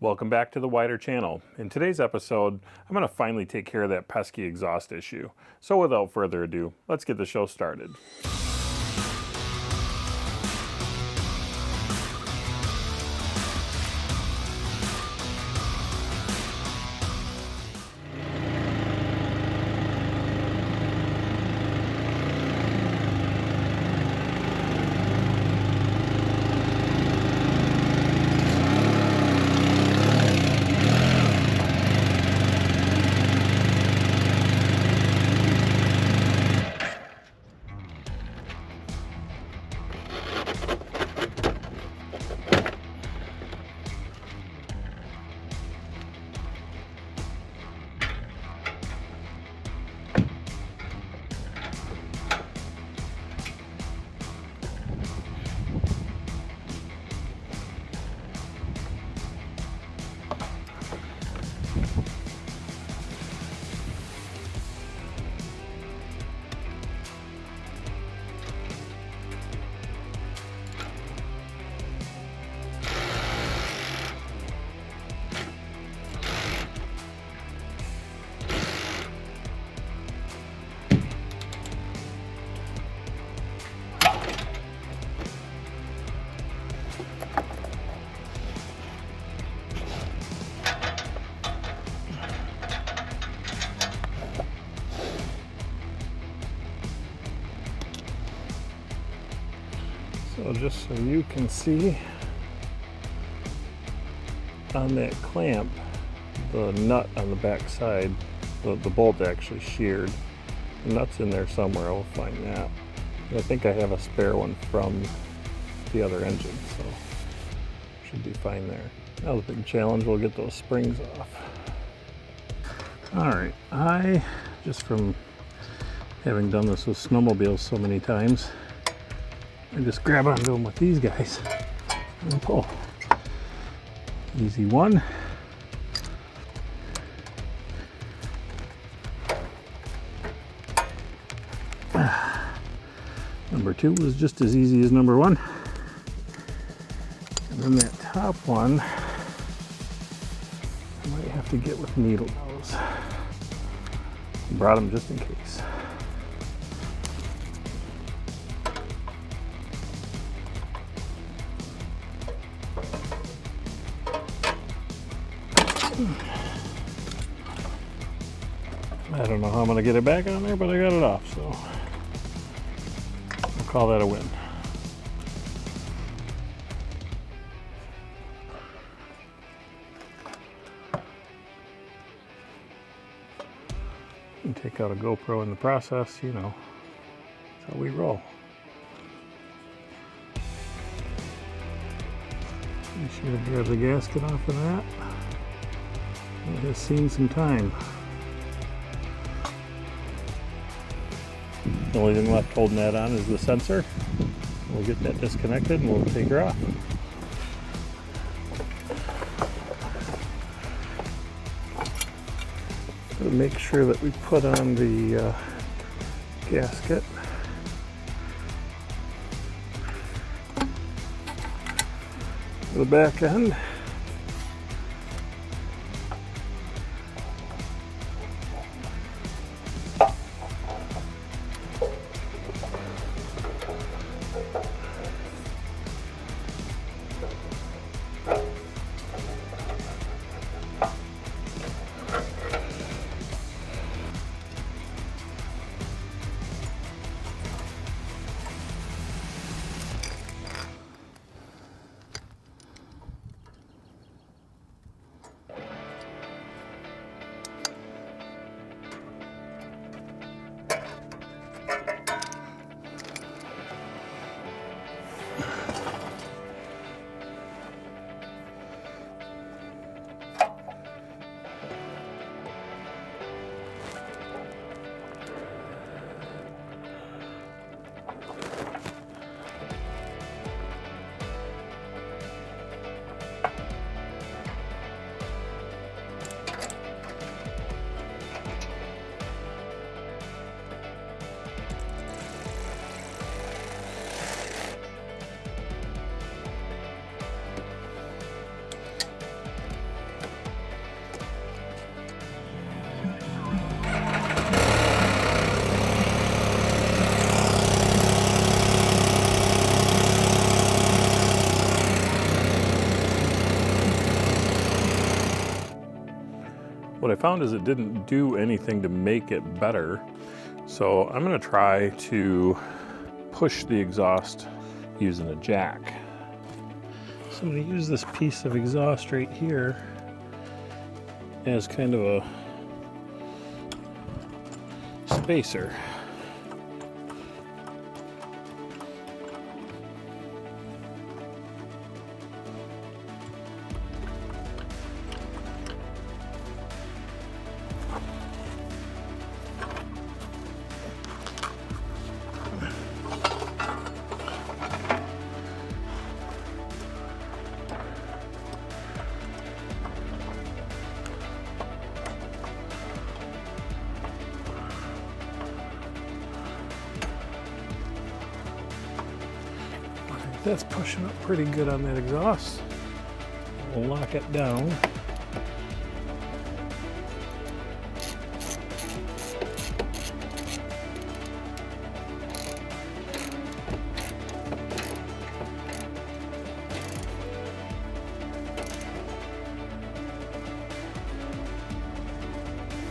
Welcome back to the Wider channel. In today's episode, I'm going to finally take care of that pesky exhaust issue. So without further ado, let's get the show started. So just so you can see, on that clamp, the nut on the back side, the bolt actually sheared. The nut's in there somewhere, I'll find that. I think I have a spare one from the other engine, so should be fine there. That was a big challenge, we'll get those springs off. Alright, I, just from having done this with snowmobiles so many times, I just grab onto them with these guys and pull. Easy one. Number two was just as easy as number one. And then that top one, I might have to get with needle nose. Brought them just in case. I don't know how I'm going to get it back on there, but I got it off, so I'll call that a win. And take out a GoPro in the process, you know, that's how we roll. Be sure to grab the gasket off of that. It has seen some time. The only thing left holding that on is the sensor. We'll get that disconnected and we'll take her off. Gotta make sure that we put on the gasket. For the back end. what I found is it didn't do anything to make it better. So I'm gonna try to push the exhaust using a jack. So I'm gonna use this piece of exhaust right here as kind of a spacer. That's pushing up pretty good on that exhaust. We'll lock it down.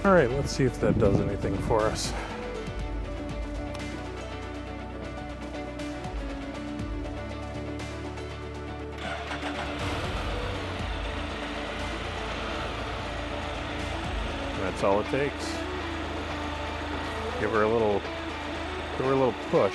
All right, let's see if that does anything for us. That's all it takes. Give her a little push.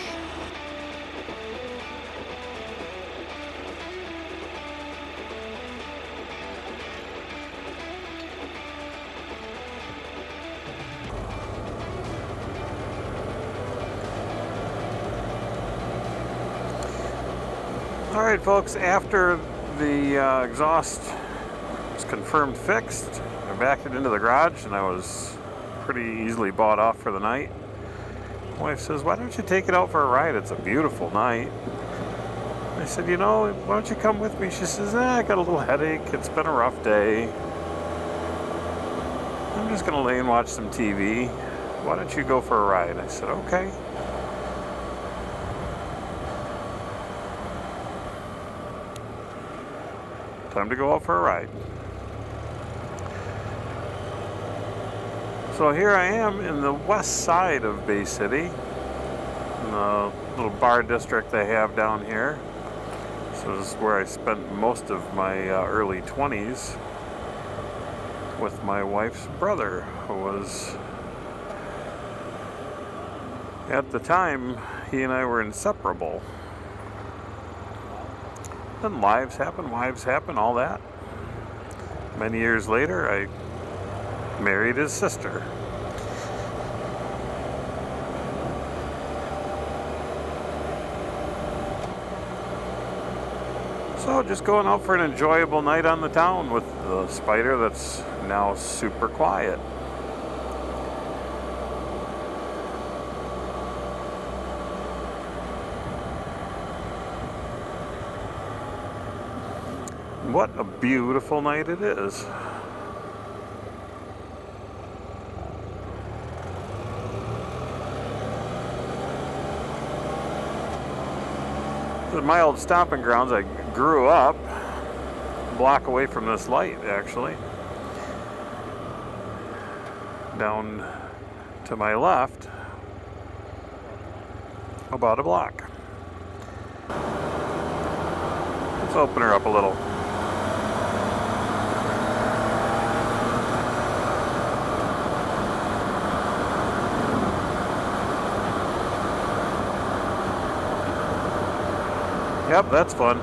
All right, folks, after the exhaust was confirmed fixed, I backed it into the garage and I was pretty easily bought off for the night. My wife says, why don't you take it out for a ride? It's a beautiful night. I said, you know, why don't you come with me? She says, I got a little headache. It's been a rough day. I'm just gonna lay and watch some TV. Why don't you go for a ride? I said, okay. Time to go out for a ride. So here I am in the west side of Bay City, in the little bar district they have down here. So this is where I spent most of my early 20s with my wife's brother, who was, at the time, he and I were inseparable. Then lives happen, all that. Many years later, I married his sister. So just going out for an enjoyable night on the town with the Spyder that's now super quiet. What a beautiful night it is. This is my old stomping grounds. I grew up a block away from this light, actually. Down to my left, about a block. Let's open her up a little. Yep, that's fun.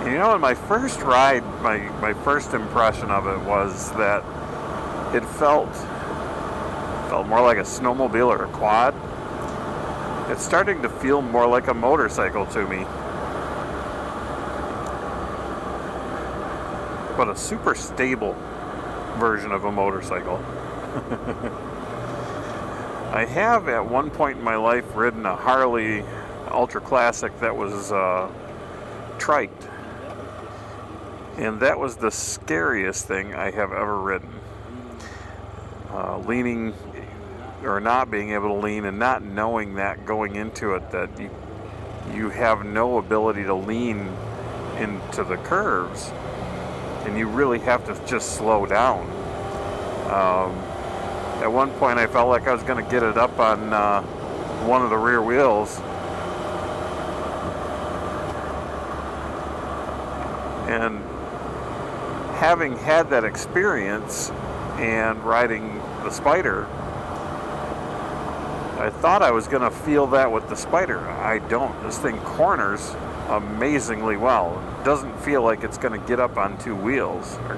You know, in my first ride, my first impression of it was that it felt more like a snowmobile or a quad. It's starting to feel more like a motorcycle to me. But a super stable version of a motorcycle. I have at one point in my life ridden a Harley Ultra Classic that was triked. And that was the scariest thing I have ever ridden. Leaning or not being able to lean and not knowing that going into it, that you have no ability to lean into the curves. and you really have to just slow down. At one point I felt like I was going to get it up on one of the rear wheels, and having had that experience and riding the Spyder, I thought I was going to feel that with the Spyder. I don't. This thing corners amazingly well. It doesn't feel like it's going to get up on two wheels or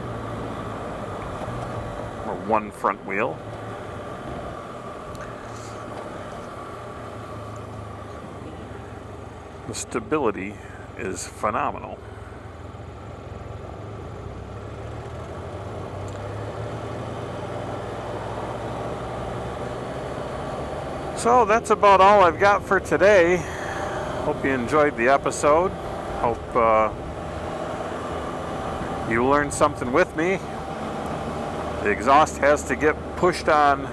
one front wheel. The stability is phenomenal. So that's about all I've got for today. Hope you enjoyed the episode. Hope you learned something with me. The exhaust has to get pushed on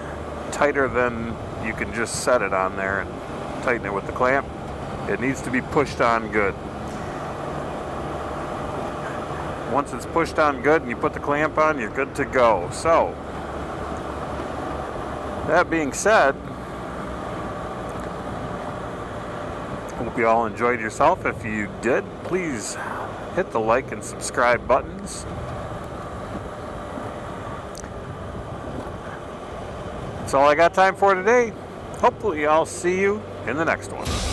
tighter than you can just set it on there and tighten it with the clamp. It needs to be pushed on good. Once it's pushed on good and you put the clamp on, you're good to go. So, that being said, hope you all enjoyed yourself. If you did, please hit the like and subscribe buttons. That's all I got time for today. Hopefully I'll see you in the next one.